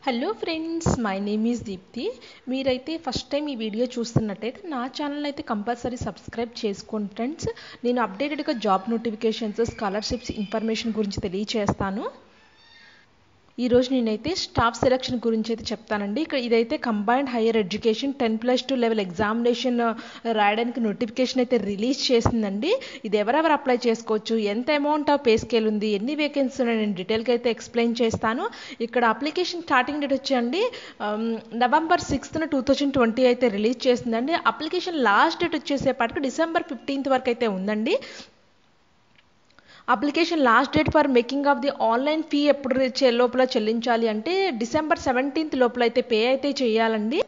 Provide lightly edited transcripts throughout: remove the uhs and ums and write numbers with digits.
Hello friends, my name is Deepti. మీరైతే first time ఈ video చూస్తున్నట్టయితే నా ఛానల్ అయితే కంపల్సరీ సబ్స్క్రైబ్ చేసుకోండి ఫ్రెండ్స్. నేను అప్డేటెడ్గా జాబ్ నోటిఫికేషన్స్, స్కాలర్షిప్స్ ఇన్ఫర్మేషన్ గురించి తెలియచేస్తాను. ఈరోజు నేనైతే స్టాఫ్ సెలక్షన్ గురించి అయితే చెప్తానండి. ఇక్కడ ఇదైతే combined higher education 10+2 level examination రాయడానికి నోటిఫికేషన్ అయితే రిలీజ్ చేసిందండి. ఇది ఎవరెవరు అప్లై చేసుకోవచ్చు, ఎంత అమౌంట్ ఆఫ్ పే స్కేల్ ఉంది, ఎన్ని వేకెన్సీ ఉన్నాయి, నేను డీటెయిల్గా అయితే ఎక్స్ప్లెయిన్ చేస్తాను. ఇక్కడ అప్లికేషన్ స్టార్టింగ్ డేట్ వచ్చండి November 6th, 2020 అయితే రిలీజ్ చేసిందండి. అప్లికేషన్ లాస్ట్ డేట్ వచ్చేసేపటికి December 15th వరకు అయితే ఉందండి. Application last date for making of the online fee ఎప్పుడు లోపల చెల్లించాలి అంటే December 17th లోపల అయితే పే అయితే చేయాలండి.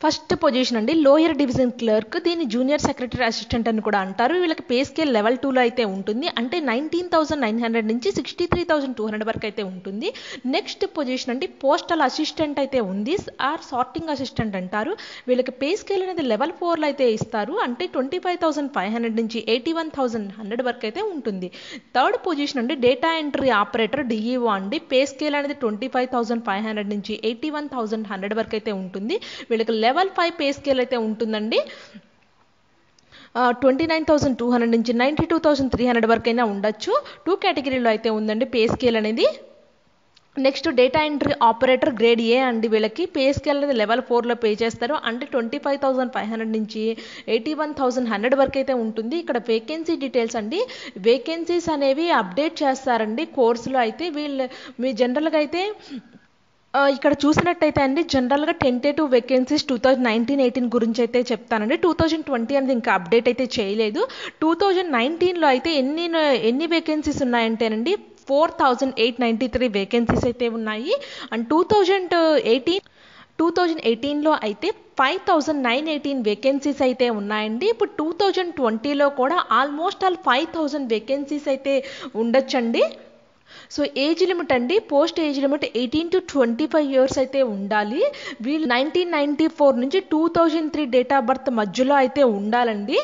ఫస్ట్ పొజిషన్ అండి లోయర్ డివిజన్ క్లర్క్, దీన్ని జూనియర్ సెక్రటరీ అసిస్టెంట్ అని కూడా అంటారు. వీళ్ళకి పే స్కేల్ లెవెల్ 2లో అయితే ఉంటుంది, అంటే 19,900 నుంచి 63,200 వరకు అయితే ఉంటుంది. నెక్స్ట్ పొజిషన్ అండి పోస్టల్ అసిస్టెంట్ అయితే ఉంది, ఆర్ సార్టింగ్ అసిస్టెంట్ అంటారు. వీళ్ళకి పే స్కేల్ అనేది లెవెల్ 4లో అయితే ఇస్తారు, అంటే 25,500 నుంచి 81,100 వరకు అయితే ఉంటుంది. థర్డ్ పొజిషన్ అండి డేటా ఎంట్రీ ఆపరేటర్ డిఈఓ అండి, పే స్కేల్ అనేది 25,500 నుంచి 81,100 వరకు అయితే ఉంటుంది. వీళ్ళకి లెవెల్ 5 పే స్కేల్ అయితే ఉంటుందండి, 29,200 నుంచి 92,300 వరకు అయినా ఉండొచ్చు. 2 కేటగిరీలో అయితే ఉందండి పే స్కేల్ అనేది. Next data entry operator grade A అండి, వీళ్ళకి పే స్కేల్ అనేది లెవెల్ 4లో పే చేస్తారు, అంటే 25,500 నుంచి 81,100 వరకు అయితే ఉంటుంది. ఇక్కడ వేకెన్సీ డీటెయిల్స్ అండి, వేకెన్సీస్ అనేవి అప్డేట్ చేస్తారండి కోర్సులో అయితే. మీ జనరల్గా అయితే ఇక్కడ చూసినట్టయితే అండి జనరల్గా టెంటేటివ్ వేకెన్సీస్ 2019-18 గురించి అయితే చెప్తానండి. 2020 అనేది ఇంకా అప్డేట్ అయితే చేయలేదు. 2019లో అయితే ఎన్ని వేకెన్సీస్ ఉన్నాయంటేనండి 4,893 వేకెన్సీస్ అయితే ఉన్నాయి. అండ్ 2018లో అయితే 5,918 వేకెన్సీస్ అయితే ఉన్నాయండి. ఇప్పుడు 2020లో కూడా ఆల్మోస్ట్ 5,000 వేకెన్సీస్ అయితే ఉండొచ్చండి. సో ఏజ్ లిమిట్ అండి, post age limit 18 to 25 years అయితే ఉండాలి. వీళ్ళు 1994 నుంచి 2003 డేట్ ఆఫ్ బర్త్ మధ్యలో అయితే ఉండాలండి.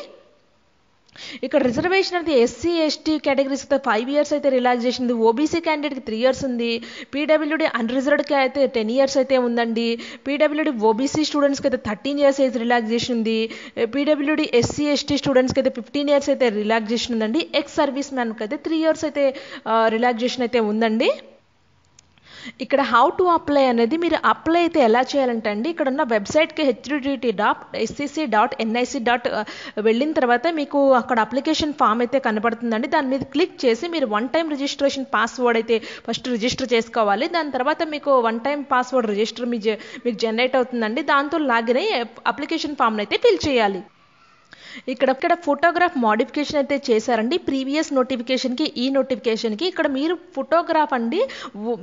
ఇక్కడ రిజర్వేషన్ అనేది ఎస్సీ ఎస్టీ కేటగిరీస్ అయితే 5 years అయితే రిలాక్సేషన్ ఉంది, ఓబీసీ క్యాండిడేట్కి 3 years ఉంది, పీడబ్ల్యూడీ అన్రిజర్వ్డ్కి అయితే 10 years అయితే ఉందండి, పీడబ్ల్యూడీ ఓబీసీ స్టూడెంట్స్కి అయితే 13 years ఏజ్ రిలాక్సేషన్ ఉంది, పీడబ్ల్యూడీ ఎస్సీ ఎస్టీ స్టూడెంట్స్కి అయితే 15 years అయితే రిలాక్సేషన్ ఉందండి, ఎక్స్ సర్వీస్ మ్యాన్కి అయితే 3 years అయితే రిలాక్సేషన్ అయితే ఉందండి. ఇక్కడ హౌ టు అప్లై అనేది, మీరు అప్లై అయితే ఎలా చేయాలంటే అండి ఇక్కడ ఉన్న వెబ్సైట్కి http.scc.nic. వెళ్ళిన తర్వాత మీకు అక్కడ అప్లికేషన్ ఫామ్ అయితే కనబడుతుందండి. దాని మీద క్లిక్ చేసి మీరు 1-time రిజిస్ట్రేషన్ పాస్వర్డ్ అయితే ఫస్ట్ రిజిస్టర్ చేసుకోవాలి. దాని తర్వాత మీకు 1-time పాస్వర్డ్ రిజిస్టర్ మీకు జనరేట్ అవుతుందండి. దాంతో లాగిన్ అయ్యి అప్లికేషన్ ఫామ్ని అయితే ఫిల్ చేయాలి. ఇక్కడ ఫోటోగ్రాఫ్ మోడిఫికేషన్ అయితే చేశారండి ప్రీవియస్ నోటిఫికేషన్కి ఈ నోటిఫికేషన్కి. ఇక్కడ మీరు ఫోటోగ్రాఫ్ అండి,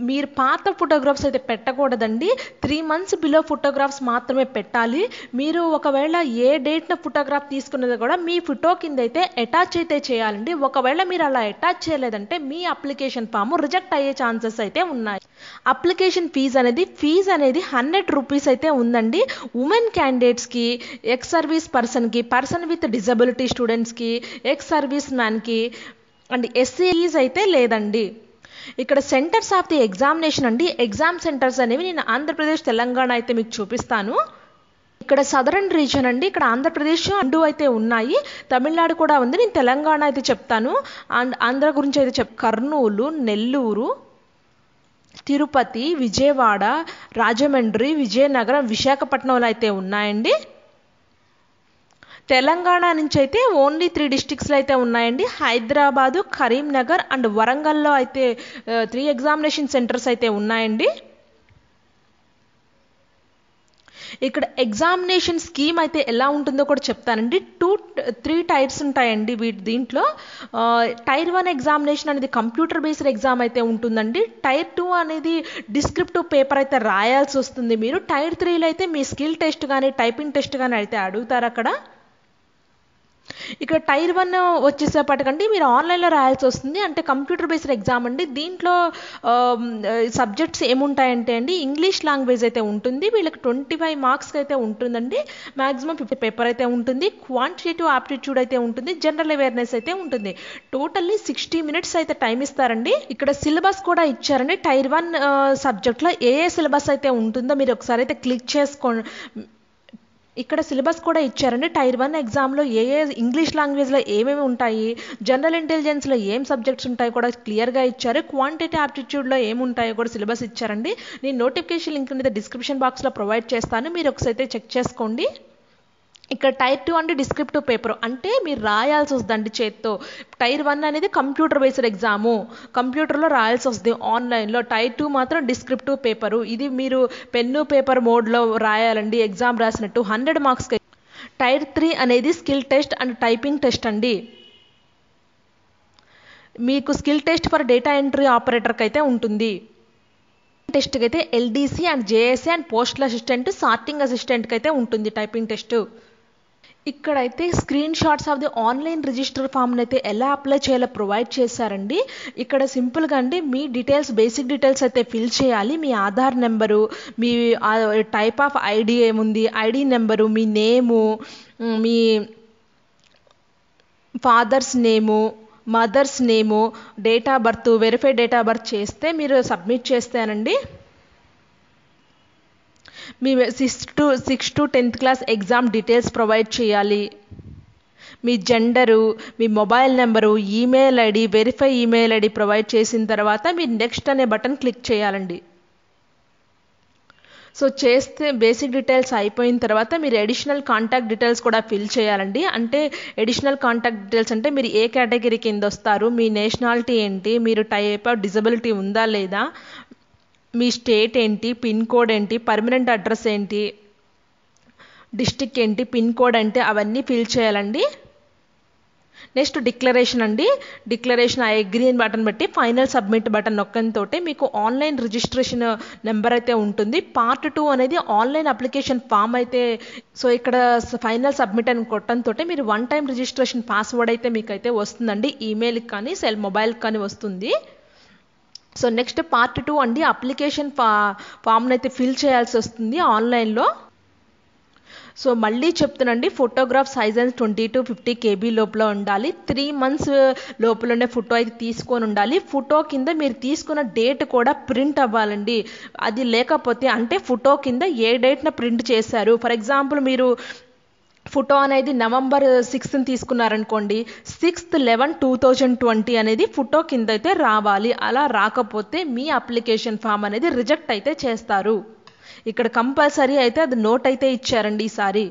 మీరు పాత ఫోటోగ్రాఫ్స్ అయితే పెట్టకూడదండి, 3 months బిలో ఫోటోగ్రాఫ్స్ మాత్రమే పెట్టాలి. మీరు ఒకవేళ ఏ డేట్న ఫోటోగ్రాఫ్ తీసుకున్నది కూడా మీ ఫోటో కింద అయితే అటాచ్ అయితే చేయాలండి. ఒకవేళ మీరు అలా అటాచ్ చేయలేదంటే మీ అప్లికేషన్ ఫామ్ రిజెక్ట్ అయ్యే ఛాన్సెస్ అయితే ఉన్నాయి. అప్లికేషన్ ఫీజు అనేది 100 rupees అయితే ఉందండి. ఉమెన్ క్యాండిడేట్స్కి, ఎక్స్ సర్వీస్ పర్సన్కి, పర్సన్ విత్ డిజబిలిటీ స్టూడెంట్స్కి, ఎక్స్ సర్వీస్ మ్యాన్కి అండ్ ఎస్సీస్ అయితే లేదండి. ఇక్కడ సెంటర్స్ ఆఫ్ ది ఎగ్జామినేషన్ అండి, ఎగ్జామ్ సెంటర్స్ అనేవి నేను ఆంధ్రప్రదేశ్, తెలంగాణ అయితే మీకు చూపిస్తాను. ఇక్కడ సదరన్ రీజన్ అండి, ఇక్కడ ఆంధ్రప్రదేశ్ 2 అయితే ఉన్నాయి, తమిళనాడు కూడా ఉంది. నేను తెలంగాణ అయితే చెప్తాను, అండ్ ఆంధ్ర గురించి అయితే కర్నూలు, నెల్లూరు, తిరుపతి, విజయవాడ, రాజమండ్రి, విజయనగరం, విశాఖపట్నంలో అయితే ఉన్నాయండి. తెలంగాణ నుంచి అయితే ఓన్లీ 3 districtsలో అయితే ఉన్నాయండి, హైదరాబాదు, కరీంనగర్ అండ్ వరంగల్లో అయితే 3 ఎగ్జామినేషన్ సెంటర్స్ అయితే ఉన్నాయండి. ఇక్కడ ఎగ్జామినేషన్ స్కీమ్ అయితే ఎలా ఉంటుందో కూడా చెప్తానండి. 3 types ఉంటాయండి దీంట్లో. Tier 1 ఎగ్జామినేషన్ అనేది కంప్యూటర్ బేస్డ్ ఎగ్జామ్ అయితే ఉంటుందండి. Tier 2 అనేది డిస్క్రిప్టివ్ పేపర్ అయితే రాయాల్సి వస్తుంది మీరు. Tier 3లో అయితే మీ స్కిల్ టెస్ట్ కానీ టైపింగ్ టెస్ట్ కానీ అయితే అడుగుతారు అక్కడ. ఇక్కడ టైర్ 1 వచ్చేసేపటికండి మీరు ఆన్లైన్లో రాయాల్సి వస్తుంది. అంటే కంప్యూటర్ బేస్డ్ ఎగ్జామ్ అండి. దీంట్లో సబ్జెక్ట్స్ ఏముంటాయంటే అండి, ఇంగ్లీష్ లాంగ్వేజ్ అయితే ఉంటుంది, వీళ్ళకి 25 మార్క్స్కి అయితే ఉంటుందండి. మ్యాక్సిమం 50 పేపర్ అయితే ఉంటుంది, క్వాంటిటేటివ్ ఆప్టిట్యూడ్ అయితే ఉంటుంది, జనరల్ అవేర్నెస్ అయితే ఉంటుంది. టోటల్లీ 60 మినిట్స్ అయితే టైం ఇస్తారండి. ఇక్కడ సిలబస్ కూడా ఇచ్చారండి. టైర్ 1 సబ్జెక్ట్లో ఏ సిలబస్ అయితే ఉంటుందో మీరు ఒకసారి అయితే క్లిక్ చేసుకోండి. ఇక్కడ సిలబస్ కూడా ఇచ్చారండి. టైర్ 1 ఎగ్జామ్లో ఇంగ్లీష్ లాంగ్వేజ్లో ఏమేమి ఉంటాయి, జనరల్ ఇంటెలిజెన్స్లో ఏం సబ్జెక్ట్స్ ఉంటాయో కూడా క్లియర్గా ఇచ్చారు. క్వాంటిటీ ఆప్టిట్యూడ్లో ఏముంటాయో కూడా సిలబస్ ఇచ్చారండి. నేను నోటిఫికేషన్ లింక్ మీద డిస్క్రిప్షన్ బాక్స్లో ప్రొవైడ్ చేస్తాను, మీరు ఒకసారి అయితే చెక్ చేసుకోండి. ఇక్కడ టైర్ 2 అంటే డిస్క్రిప్టివ్ పేపర్, అంటే మీరు రాయాల్సి వస్తుందండి చేత్తో. టైర్ 1 అనేది కంప్యూటర్ బేస్డ్ ఎగ్జాము, కంప్యూటర్లో రాయాల్సి వస్తుంది ఆన్లైన్లో. టైర్ 2 మాత్రం డిస్క్రిప్టివ్ పేపరు, ఇది మీరు పెన్ను పేపర్ మోడ్లో రాయాలండి ఎగ్జామ్ రాసినట్టు, 100 మార్క్స్కి. టైర్ 3 అనేది skill test and typing test అండి. మీకు skill test for data entry ఆపరేటర్కి అయితే ఉంటుంది. టెస్ట్కి అయితే LDC and JSA and postal assistant, sorting అసిస్టెంట్కి అయితే ఉంటుంది టైపింగ్ టెస్ట్. ఇక్కడైతే screen shots of the online register ఫామ్ని అయితే ఎలా అప్లై చేయాలో ప్రొవైడ్ చేశారండి. ఇక్కడ సింపుల్గా అండి మీ డీటెయిల్స్, బేసిక్ డీటెయిల్స్ అయితే ఫిల్ చేయాలి. మీ ఆధార్ నెంబరు, మీ టైప్ ఆఫ్ ఐడి ఏముంది, ఐడి నెంబరు, మీ నేము, మీ father's name, mother's name, date of birth, verified date of birth చేస్తే మీరు సబ్మిట్ చేస్తేనండి మీ 6 to 10th class exam details provide చేయాలి. మీ జెండరు, మీ mobile number, email ID, verify email ID provide చేసిన తర్వాత మీరు నెక్స్ట్ అనే బటన్ క్లిక్ చేయాలండి. సో చేస్తే బేసిక్ డీటెయిల్స్ అయిపోయిన తర్వాత మీరు అడిషనల్ కాంటాక్ట్ డీటెయిల్స్ కూడా ఫిల్ చేయాలండి. అంటే అడిషనల్ కాంటాక్ట్ డీటెయిల్స్ అంటే మీరు ఏ కేటగిరీ కింద వస్తారు, మీ నేషనాలిటీ ఏంటి, మీరు టైప్ ఆఫ్ డిజబిలిటీ ఉందా లేదా, మీ స్టేట్ ఏంటి, పిన్ కోడ్ ఏంటి, పర్మనెంట్ అడ్రస్ ఏంటి, డిస్టిక్ ఏంటి, పిన్ కోడ్ అంటే అవన్నీ ఫిల్ చేయాలండి. నెక్స్ట్ డిక్లరేషన్ అండి. డిక్లరేషన్ ఐ అగ్రీ అని బటన్ బట్టి ఫైనల్ సబ్మిట్ బటన్ నొక్కడంతో మీకు ఆన్లైన్ రిజిస్ట్రేషన్ నెంబర్ అయితే ఉంటుంది. పార్ట్ 2 అనేది ఆన్లైన్ అప్లికేషన్ ఫామ్ అయితే, సో ఇక్కడ ఫైనల్ సబ్మిట్ అని కొట్టడంతో మీరు 1 టైం రిజిస్ట్రేషన్ పాస్వర్డ్ అయితే మీకు అయితే వస్తుందండి. ఈమెయిల్కి కానీ మొబైల్కి కానీ వస్తుంది. సో నెక్స్ట్ పార్ట్ 2 అండి, అప్లికేషన్ ఫామ్ని అయితే ఫిల్ చేయాల్సి వస్తుంది ఆన్లైన్లో. సో మళ్ళీ చెప్తున్నాండి, ఫోటోగ్రాఫ్ సైజ్ అనేది 20 to 50 KB లోపల ఉండాలి. 3 months లోపలనే ఫోటో అయితే తీసుకొని ఉండాలి. ఫోటో కింద మీరు తీసుకున్న డేట్ కూడా ప్రింట్ అవ్వాలండి. అది లేకపోతే అంటే ఫోటో కింద ఏ డేట్న ప్రింట్ చేశారు, ఫర్ ఎగ్జాంపుల్ మీరు ఫోటో అనేది November 6th తీసుకున్నారనుకోండి, 6/11/2020 అనేది ఫోటో కింద అయితే రావాలి. అలా రాకపోతే మీ అప్లికేషన్ ఫామ్ అనేది రిజెక్ట్ అయితే చేస్తారు. ఇక్కడ కంపల్సరీ అయితే అది నోట్ అయితే ఇచ్చారండి ఈసారి.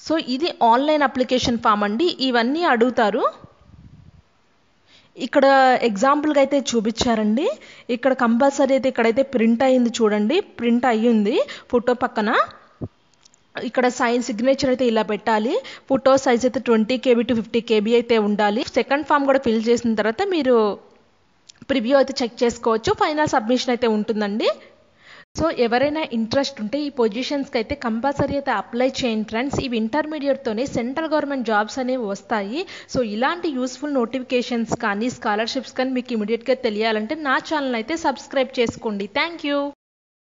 సో ఇది ఆన్లైన్ అప్లికేషన్ ఫామ్ అండి. ఇవన్నీ అడుగుతారు. ఇక్కడ ఎగ్జాంపుల్గా అయితే చూపించారండి. ఇక్కడ కంపల్సరీ అయితే ఇక్కడైతే ప్రింట్ అయ్యింది చూడండి, ప్రింట్ అయ్యింది ఫోటో పక్కన. ఇక్కడ సిగ్నేచర్ అయితే ఇలా పెట్టాలి. ఫోటో సైజ్ అయితే 20 KB to 50 KB అయితే ఉండాలి. సెకండ్ ఫామ్ కూడా ఫిల్ చేసిన తర్వాత మీరు ప్రివ్యూ అయితే చెక్ చేసుకోవచ్చు. ఫైనల్ సబ్మిషన్ అయితే ఉంటుందండి. సో ఎవరైనా ఇంట్రెస్ట్ ఉంటే ఈ పొజిషన్స్కి అయితే కంపల్సరీ అయితే అప్లై చేయండి ఫ్రెండ్స్. ఇవి ఇంటర్మీడియట్తోనే సెంట్రల్ గవర్నమెంట్ జాబ్స్ అనేవి వస్తాయి. సో ఇలాంటి యూస్ఫుల్ నోటిఫికేషన్స్ కానీ స్కాలర్షిప్స్ కానీ మీకు ఇమీడియట్గా తెలియాలంటే నా ఛానల్ అయితే సబ్స్క్రైబ్ చేసుకోండి. Thank you.